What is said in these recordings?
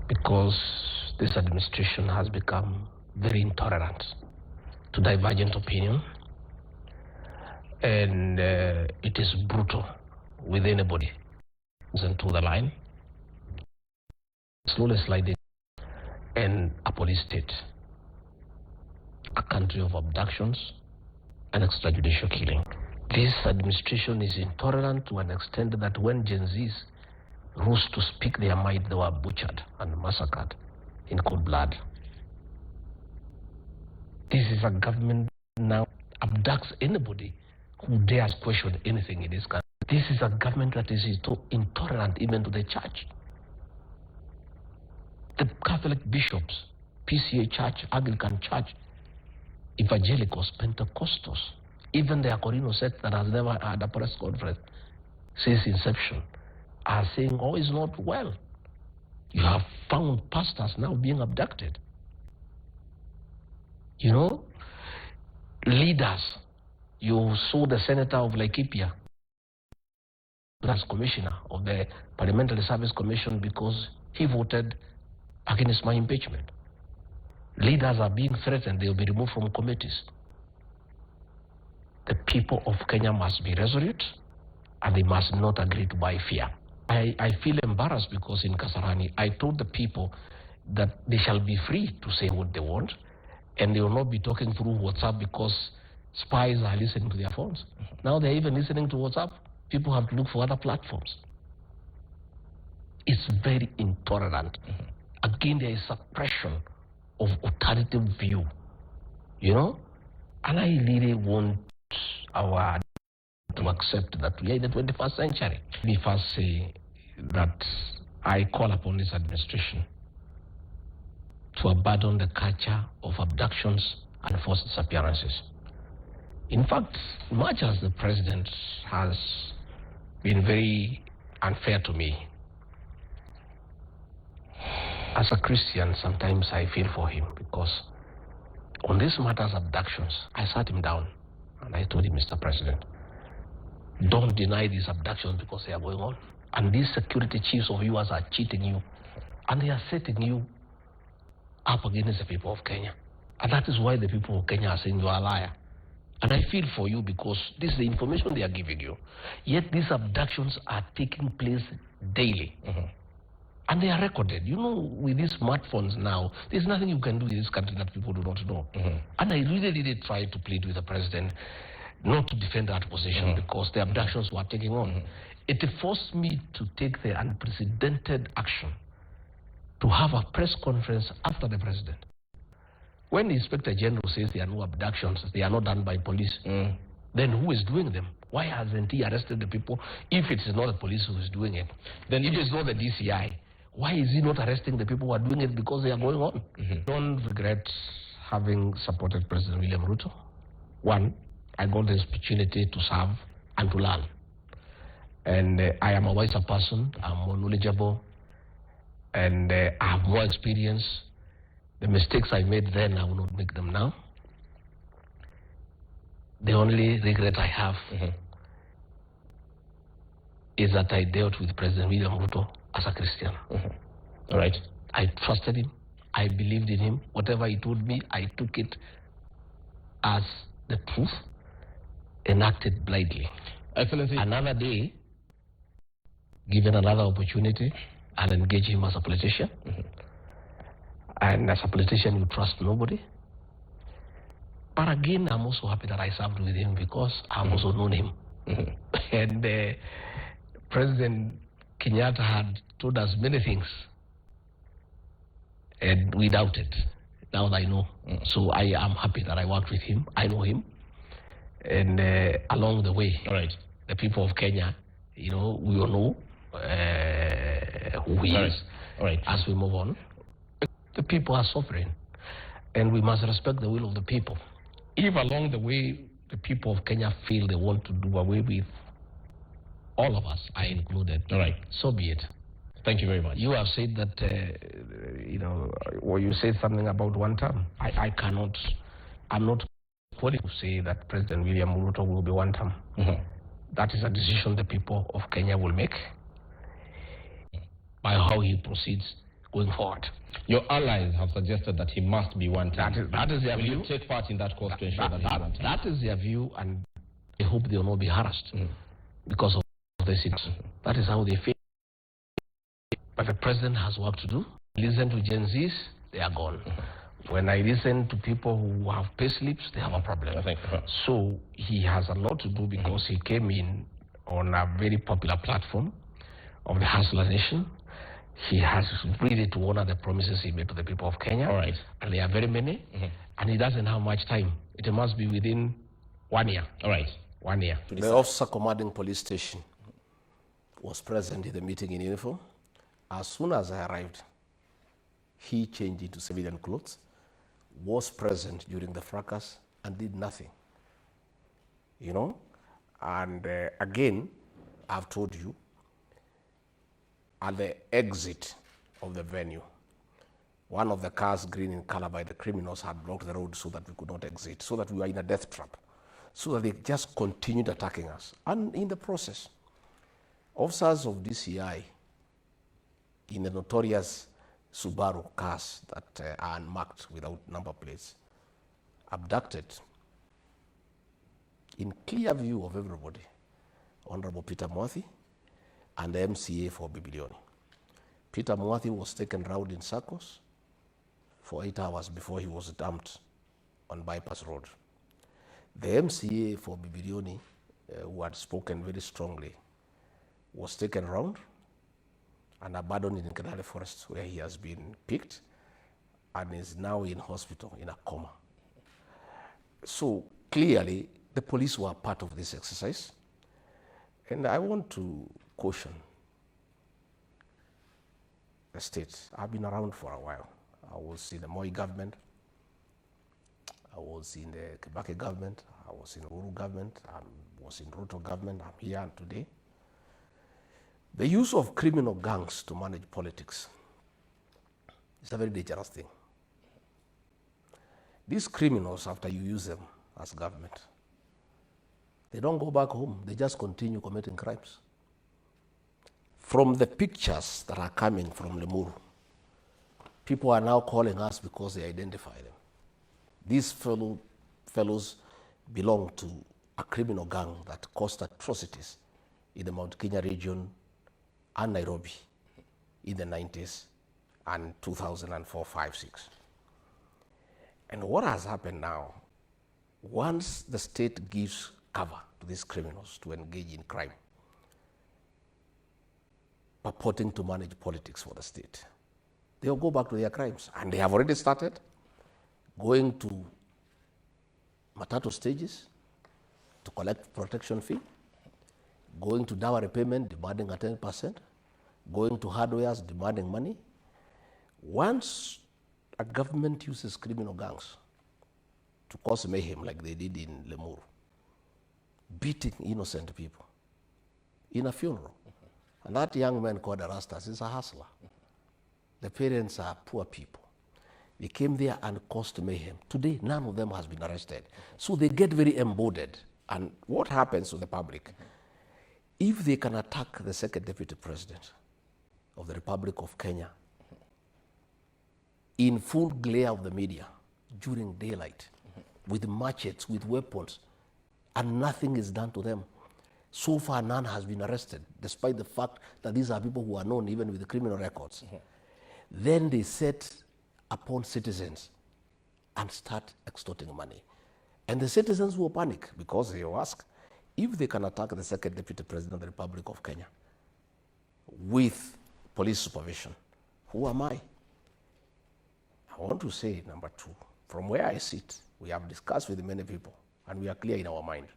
because this administration has become very intolerant to divergent opinion, and it is brutal with anybody into the line, slowly sliding, and a police state, a country of abductions and extrajudicial killing. This administration is intolerant to an extent that when Gen Zs rose to speak their mind, they were butchered and massacred in cold blood. This is a government now abducts anybody who dares question anything in this country. This is a government that is intolerant even to the church. The Catholic bishops, PCA Church, Anglican Church, Evangelicals, Pentecostals, even the Akorino sect that has never had a press conference since inception, are saying, oh, it's not well. You have found pastors now being abducted. You know, leaders. You saw the senator of Laikipia as commissioner of the Parliamentary Service Commission because he voted against my impeachment. Leaders are being threatened. They will be removed from committees. The people of Kenya must be resolute, and they must not agree to buy fear. I feel embarrassed because in Kasarani, I told the people that they shall be free to say what they want, and they will not be talking through WhatsApp because spies are listening to their phones. Now they're even listening to WhatsApp. People have to look for other platforms. It's very intolerant. Again, there is suppression of alternative view, you know? And I really want our to accept that we are in the 21st century. Let me first say that I call upon this administration to abandon the culture of abductions and forced disappearances. In fact, much as the president has been very unfair to me, as a Christian, sometimes I feel for him because on this matters of abductions, I sat him down and I told him, Mr. President, don't deny these abductions because they are going on. And these security chiefs of yours are cheating you. And they are setting you up against the people of Kenya. And that is why the people of Kenya are saying you are a liar. And I feel for you because this is the information they are giving you. Yet these abductions are taking place daily. And they are recorded. You know, with these smartphones now, there's nothing you can do in this country that people do not know. And I really tried to plead with the president not to defend that position because the abductions were taking on. It forced me to take the unprecedented action to have a press conference after the president. When the Inspector General says there are no abductions, they are not done by police, then who is doing them? Why hasn't he arrested the people? If it is not the police who is doing it, then if it's not the DCI, why is he not arresting the people who are doing it because they are going on? Don't regret having supported President William Ruto. One, I got this opportunity to serve and to learn. And I am a wiser person, I'm more knowledgeable, and I have more experience. The mistakes I made then, I will not make them now. The only regret I have is that I dealt with President William Ruto as a Christian. All right. I trusted him. I believed in him. Whatever he told me, I took it as the truth and acted blindly. Excellency. Another day, given another opportunity, I'll engage him as a politician. And as a politician, you trust nobody. But again, I'm also happy that I served with him because I've also known him. And President Kenyatta had told us many things. And we doubted. Now I know. So I am happy that I worked with him. I know him. And along the way, the people of Kenya, you know, we all know who he is. As we move on, the people are suffering. And we must respect the will of the people. If along the way, the people of Kenya feel they want to do away with all of us, I included, so be it. Thank you very much. You have said that, you know, or you said something about one term. I cannot, I'm not qualified to say that President William Ruto will be one term. That is a decision the people of Kenya will make by how he proceeds going forward. Your allies have suggested that he must be wanted. That is their view. Will you take part in that cause to ensure that he's wanted? That is their view, and I hope they will not be harassed because of this. That is how they feel. But the president has work to do. Listen to Gen Zs, they are gone. When I listen to people who have pay slips, they have a problem. So he has a lot to do because he came in on a very popular platform of the Hustler Nation. He has really to honor the promises he made to the people of Kenya. All right. And there are very many. And he doesn't have much time. It must be within 1 year. All right. 1 year. The officer commanding police station was present in the meeting in uniform. As soon as I arrived, he changed into civilian clothes, was present during the fracas, and did nothing. You know? And again, I've told you, at the exit of the venue, one of the cars, green in color by the criminals, had blocked the road so that we could not exit, so that we were in a death trap, so that they just continued attacking us. And in the process, officers of DCI in the notorious Subaru cars that are unmarked without number plates, abducted, in clear view of everybody, Honorable Peter Mwathi and the MCA for Bibilioni. Peter Mwathi was taken round in circles for 8 hours before he was dumped on Bypass Road. The MCA for Bibilioni, who had spoken very strongly, was taken round and abandoned in Kenale Forest, where he has been picked and is now in hospital in a coma. So clearly, the police were part of this exercise. And I want to caution the states. I've been around for a while. I was in the Moi government. I was in the Kibaki government. I was in the Uhuru government. I was in Ruto government. I'm here and today. The use of criminal gangs to manage politics is a very dangerous thing. These criminals, after you use them as government, they don't go back home. They just continue committing crimes. From the pictures that are coming from Limuru, people are now calling us because they identify them. These fellows belong to a criminal gang that caused atrocities in the Mount Kenya region and Nairobi in the 90s and 2004, 5, 6. And what has happened now, once the state gives cover to these criminals to engage in crime, purporting to manage politics for the state, they'll go back to their crimes. And they have already started going to Matatu stages to collect protection fee, going to dowry payment, demanding a 10%, going to hardwares, demanding money. Once a government uses criminal gangs to cause mayhem like they did in Limuru, beating innocent people in a funeral, and that young man called Erastus is a hustler. The parents are poor people. They came there and caused mayhem. Today, none of them has been arrested. So they get very embodied. And what happens to the public? If they can attack the second deputy president of the Republic of Kenya in full glare of the media during daylight, with machetes, with weapons, and nothing is done to them. So far, none has been arrested, despite the fact that these are people who are known even with the criminal records. Then they set upon citizens and start extorting money. And the citizens will panic because they will ask, if they can attack the second deputy president of the Republic of Kenya with police supervision, who am I? I want to say, number two, from where I sit, we have discussed with many people, and we are clear in our mind.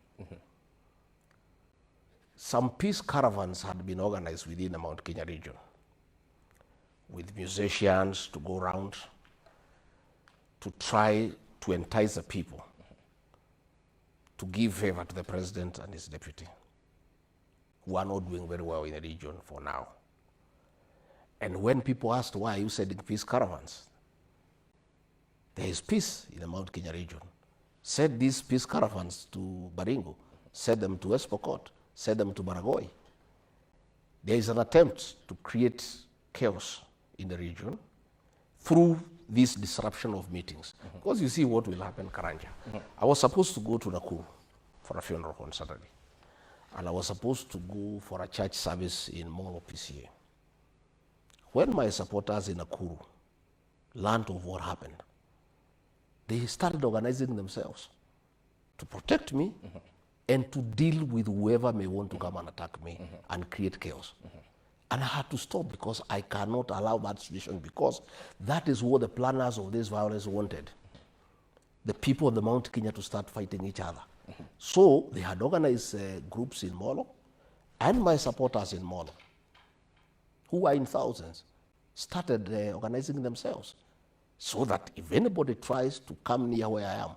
Some peace caravans had been organized within the Mount Kenya region with musicians to go around to try to entice the people to give favor to the president and his deputy, who are not doing very well in the region for now. And when people asked, why are you sending peace caravans? There is peace in the Mount Kenya region. Send these peace caravans to Baringo, send them to West Pokot, send them to Baragoi. There is an attempt to create chaos in the region through this disruption of meetings. Because you see what will happen, Karanja. I was supposed to go to Nakuru for a funeral on Saturday. And I was supposed to go for a church service in Molo PCA. When my supporters in Nakuru learned of what happened, they started organizing themselves to protect me and to deal with whoever may want to come and attack me and create chaos. And I had to stop because I cannot allow that situation, because that is what the planners of this violence wanted. The people of the Mount Kenya to start fighting each other. So they had organized groups in Molo, and my supporters in Molo, who are in thousands, started organizing themselves so that if anybody tries to come near where I am,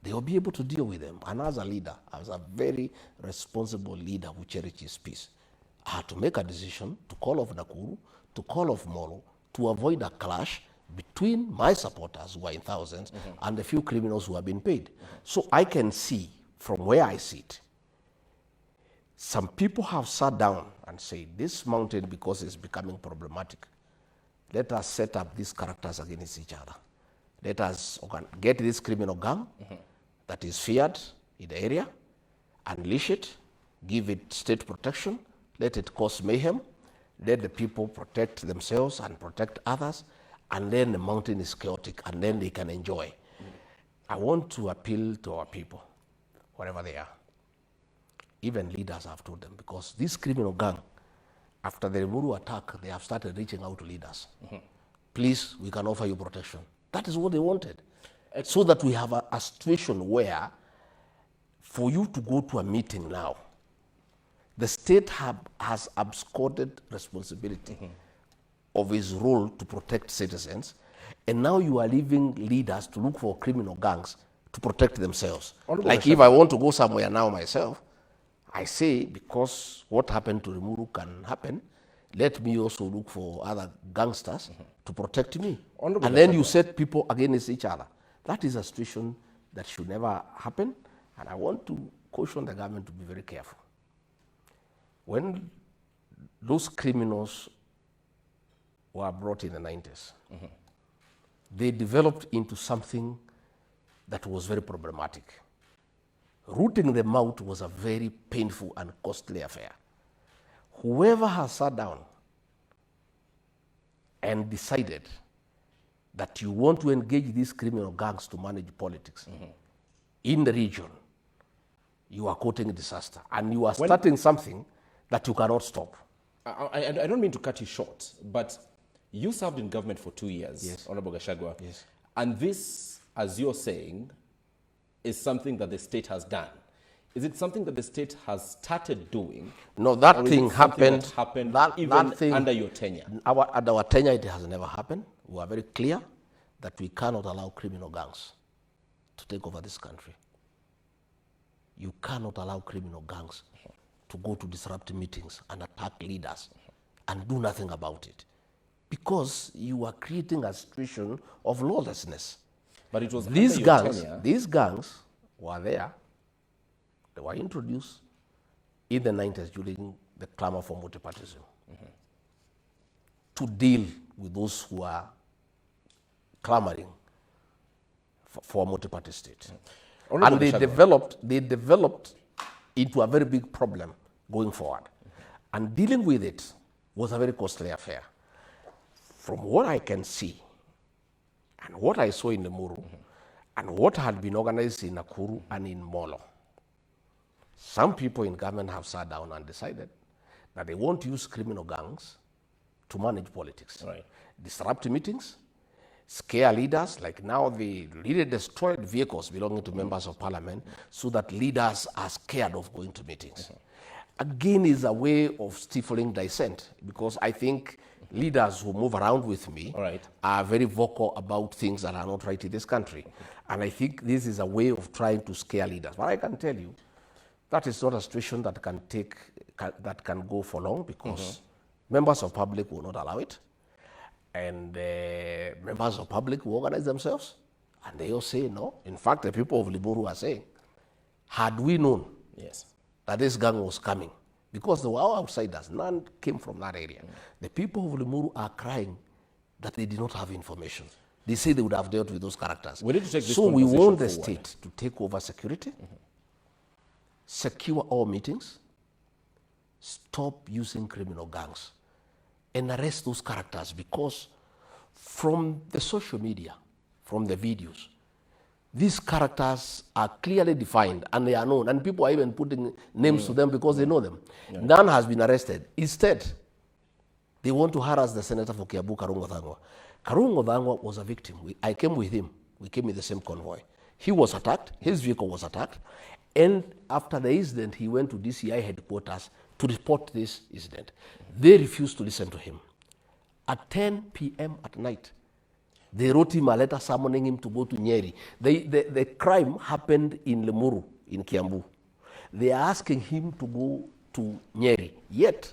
they will be able to deal with them. And as a leader, as a very responsible leader who cherishes peace, I had to make a decision to call off Nakuru, to call off Molo, to avoid a clash between my supporters, who are in thousands, and the few criminals who have been paid. So I can see from where I sit, some people have sat down and said, this mountain, because it's becoming problematic, let us set up these characters against each other. Let us get this criminal gang that is feared in the area, unleash it, give it state protection, let it cause mayhem, let the people protect themselves and protect others, and then the mountain is chaotic, and then they can enjoy. I want to appeal to our people, wherever they are. Even leaders have told them, because this criminal gang, after the Uhuru attack, they have started reaching out to leaders. Please, we can offer you protection. That is what they wanted. So that we have a situation where, for you to go to a meeting now, the state has absconded responsibility of its role to protect citizens, and now you are leaving leaders to look for criminal gangs to protect themselves. Like if I want to go somewhere now myself, I say, because what happened to Uhuru can happen, let me also look for other gangsters to protect me. And then you set people against each other. That is a situation that should never happen, and I want to caution the government to be very careful. When those criminals were brought in the 90s, they developed into something that was very problematic. Rooting them out was a very painful and costly affair. Whoever has sat down and decided that you want to engage these criminal gangs to manage politics in the region, you are courting disaster, and you are starting something that you cannot stop. I don't mean to cut you short, but you served in government for 2 years, Yes. Honorable Gachagua. Yes. And this, as you're saying, is something that the state has done. Is it something that the state has started doing? No, that or thing is it something happened. that happened that even thing, under your tenure? Under our tenure, it has never happened. We are very clear that we cannot allow criminal gangs to take over this country. You cannot allow criminal gangs to go to disrupt meetings and attack leaders and do nothing about it, because you are creating a situation of lawlessness. But it was These under your gangs, tenure. these gangs were there. They were introduced in the 90s during the clamor for multipartyism to deal with those who are clamoring for a multi-party state. And they developed into a very big problem going forward. And dealing with it was a very costly affair. From what I can see, and what I saw in the Muru, and what had been organized in Nakuru and in Molo, some people in government have sat down and decided that they want to use criminal gangs to manage politics. Right. Disrupt meetings, scare leaders, like now they really destroyed vehicles belonging to members of parliament so that leaders are scared of going to meetings. Again, is a way of stifling dissent, because I think leaders who move around with me are very vocal about things that are not right in this country. And I think this is a way of trying to scare leaders. But I can tell you, that is not a situation that can go for long, because members of public will not allow it. And members of public will organize themselves, and they all say no. In fact, the people of Limuru are saying, had we known that this gang was coming, because there were outsiders, none came from that area. The people of Limuru are crying that they did not have information. They say they would have dealt with those characters. We need to take this so we conversation want the forward. state to take over security, secure all meetings, stop using criminal gangs, and arrest those characters, because from the social media, from the videos, these characters are clearly defined and they are known, and people are even putting names to them because they know them. None has been arrested. Instead, they want to harass the senator for Kiambu, Karua Odinga. Karua Odinga was a victim. I came with him. We came in the same convoy. He was attacked. His vehicle was attacked. And after the incident, he went to DCI headquarters to report this incident. They refused to listen to him. At 10 p.m. at night, they wrote him a letter summoning him to go to Nyeri. The crime happened in Limuru, in Kiambu. They are asking him to go to Nyeri. Yet,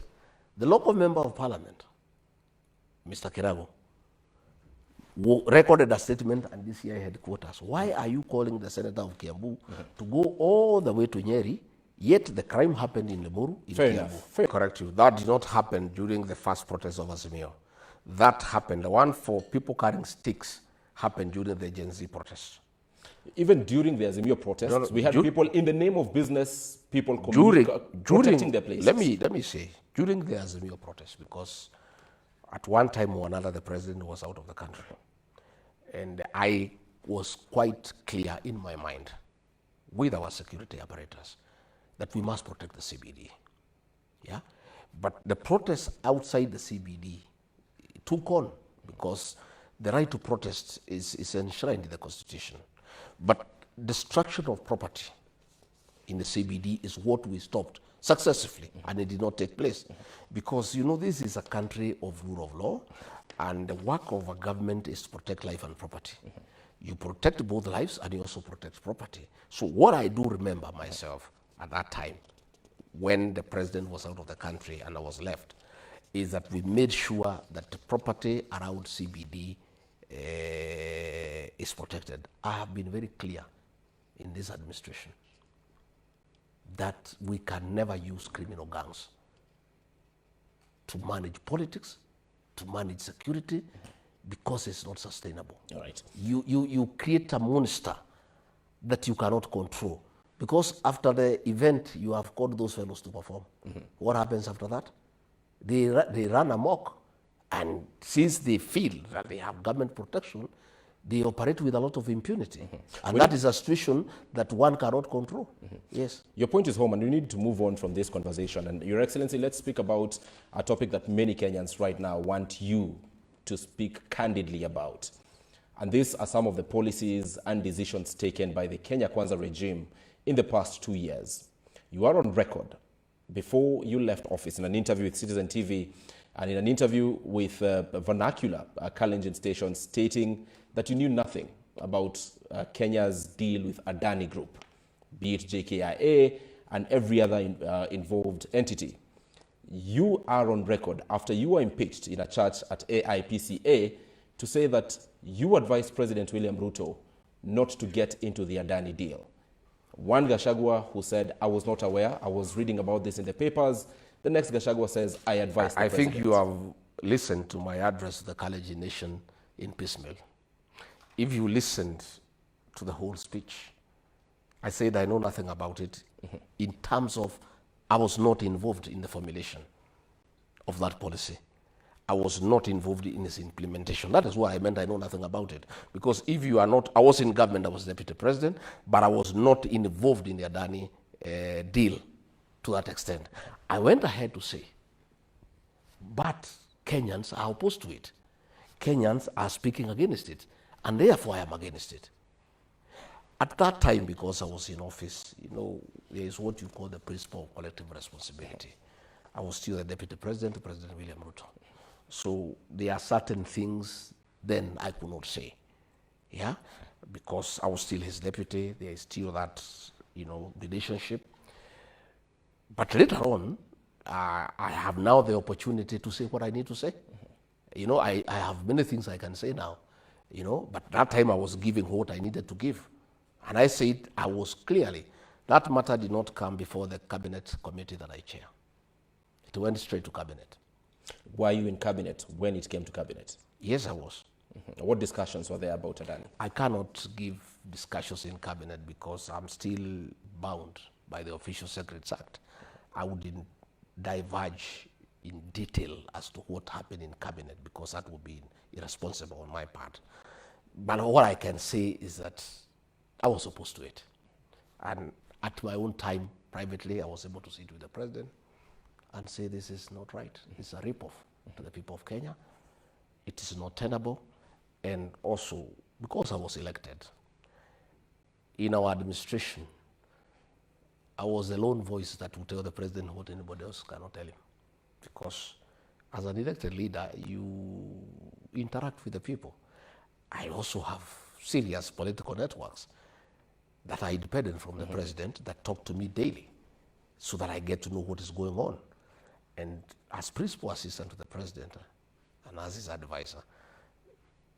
the local member of parliament, Mr. Kirago, recorded a statement at DCI headquarters. Why are you calling the senator of Kiambu to go all the way to Nyeri, yet the crime happened in Limuru, in Fair Kiambu? enough. Fair. Correct you. That did not happen during the first protest of Azimio. That happened. The one for people carrying sticks happened during the Gen Z protests. Even during the Azimio protests, we had people in the name of business, people protecting their places. Let me say, during the Azimio protests, because at one time or another, the president was out of the country. And I was quite clear in my mind with our security apparatus that we must protect the CBD. Yeah? But the protests outside the CBD took on, because the right to protest is enshrined in the Constitution. But destruction of property in the CBD is what we stopped successively, and it did not take place. Because, you know, this is a country of rule of law, and the work of a government is to protect life and property. You protect both lives and you also protect property. So what I do remember myself at that time, when the president was out of the country and I was left, is that we made sure that the property around CBD is protected. I have been very clear in this administration that we can never use criminal gangs to manage politics, to manage security, because it's not sustainable. All right. You create a monster that you cannot control, because after the event, you have called those fellows to perform. What happens after that? They run amok, and since they feel that they have government protection, they operate with a lot of impunity. And that is a situation that one cannot control. Yes. Your point is home, and we need to move on from this conversation. And Your Excellency, let's speak about a topic that many Kenyans right now want you to speak candidly about. And these are some of the policies and decisions taken by the Kenya Kwanza regime in the past 2 years. You are on record before you left office in an interview with Citizen TV and in an interview with Vernacular, a Kalenjin station, stating that you knew nothing about Kenya's deal with Adani Group, be it JKIA and every other involved entity. You are on record after you were impeached in a church at AIPCA to say that you advised President William Ruto not to get into the Adani deal. One Gachagua who said, I was not aware, I was reading about this in the papers. The next Gachagua says, I advised the president. I think you have listened to my address to the Kalenjin nation in piecemeal. If you listened to the whole speech, I said I know nothing about it in terms of I was not involved in the formulation of that policy. I was not involved in its implementation. That is what I meant I know nothing about it. Because if you are not, I was in government, I was deputy president, but I was not involved in the Adani deal to that extent. I went ahead to say, but Kenyans are opposed to it. Kenyans are speaking against it, and therefore I am against it. At that time, because I was in office, you know, there is what you call the principle of collective responsibility. I was still the deputy president, President William Ruto. So there are certain things then I could not say, yeah, because I was still his deputy. There is still that, you know, relationship. But later on, I have now the opportunity to say what I need to say. You know, I have many things I can say now, you know, but that time I was giving what I needed to give. And I said I was clearly, that matter did not come before the cabinet committee that I chair. It went straight to cabinet. Were you in cabinet when it came to cabinet? Yes, I was. What discussions were there about Adani? I cannot give discussions in cabinet because I'm still bound by the Official Secrets Act. I wouldn't diverge in detail as to what happened in cabinet because that would be irresponsible on my part. But what I can say is that I was opposed to it. And at my own time, privately, I was able to sit with the president and say this is not right. It's a ripoff to the people of Kenya. It is not tenable. And also, because I was elected, in our administration, I was the lone voice that would tell the president what anybody else cannot tell him. Because as an elected leader, you interact with the people. I also have serious political networks that are independent from the president that talk to me daily so that I get to know what is going on. And as principal assistant to the president and as his advisor,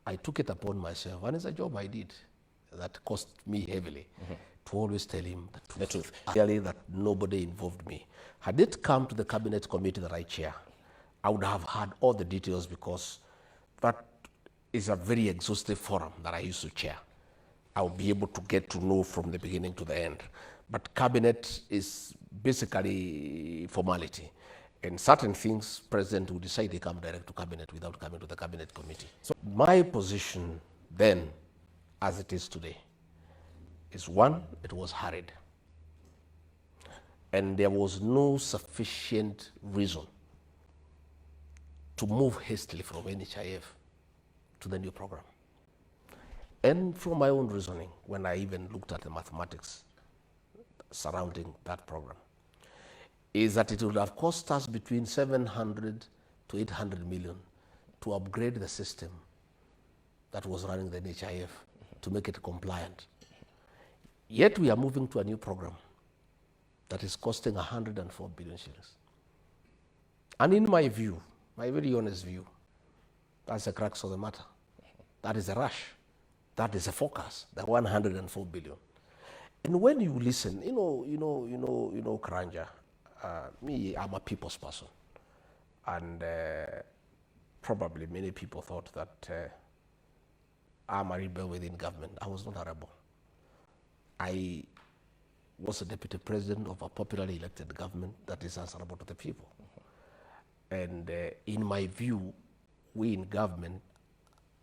I took it upon myself, and it's a job I did that cost me heavily, to always tell him the truth. Clearly that nobody involved me. Had it come to the cabinet committee that I chair, I would have had all the details because that is a very exhaustive forum that I used to chair. I would be able to get to know from the beginning to the end. But cabinet is basically formality. And certain things, president will decide they come direct to cabinet without coming to the cabinet committee. So my position then, as it is today, is one, it was hurried. And there was no sufficient reason to move hastily from NHIF to the new program. And from my own reasoning, when I even looked at the mathematics surrounding that program, is that it would have cost us between 700 to 800 million to upgrade the system that was running the NHIF to make it compliant. Yet we are moving to a new program that is costing 104 billion shillings. And in my view, my very honest view, that's the crux of the matter. That is a rush. That is a focus, the 104 billion. And when you listen, Karanja, me, I'm a people's person. And probably many people thought that I'm a rebel within government. I was not a rebel. I was a deputy president of a popularly elected government that is answerable to the people. And in my view, we in government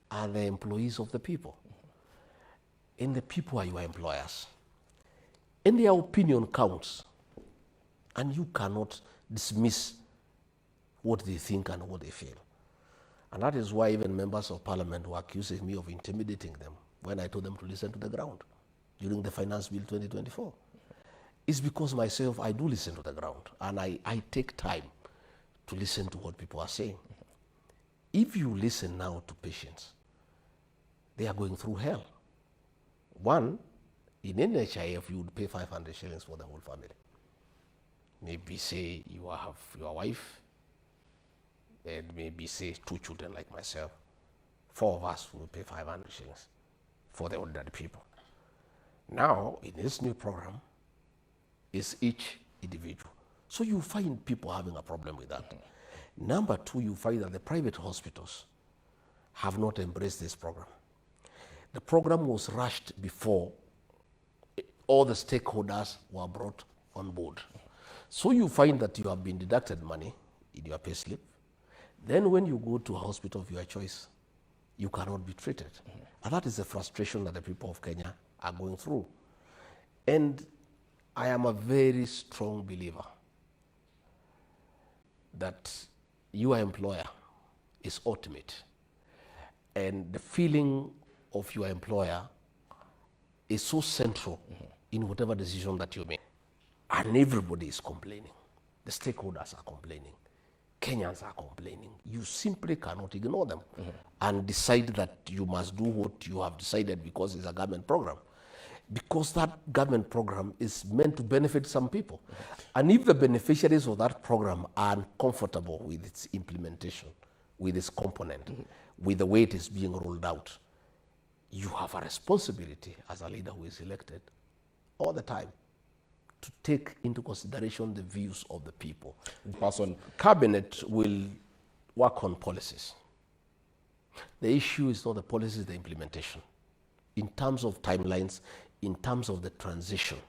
are the employees of the people. And the people are your employers. And their opinion counts. And you cannot dismiss what they think and what they feel. And that is why even members of parliament were accusing me of intimidating them when I told them to listen to the ground during the Finance Bill 2024. It's because myself, I do listen to the ground. And I take time to listen to what people are saying. If you listen now to patients, they are going through hell. One, in NHIF, you would pay 500 shillings for the whole family. Maybe say you have your wife, and maybe say 2 children like myself. 4 of us will pay 500 shillings for the ordinary people. Now, in this new program, it's each individual. So you find people having a problem with that. Number 2, you find that the private hospitals have not embraced this program. The program was rushed before all the stakeholders were brought on board. So you find that you have been deducted money in your pay slip. Then when you go to a hospital of your choice, you cannot be treated. And that is the frustration that the people of Kenya are going through. And I am a very strong believer that your employer is ultimate. And the feeling of your employer is so central in whatever decision that you make. And everybody is complaining. The stakeholders are complaining. Kenyans are complaining. You simply cannot ignore them and decide that you must do what you have decided because it's a government program. Because that government program is meant to benefit some people. And if the beneficiaries of that program are uncomfortable with its implementation, with its component, with the way it is being rolled out, you have a responsibility as a leader who is elected all the time to take into consideration the views of the people. Cabinet will work on policies. The issue is not the policy, the implementation. In terms of timelines, in terms of the transition,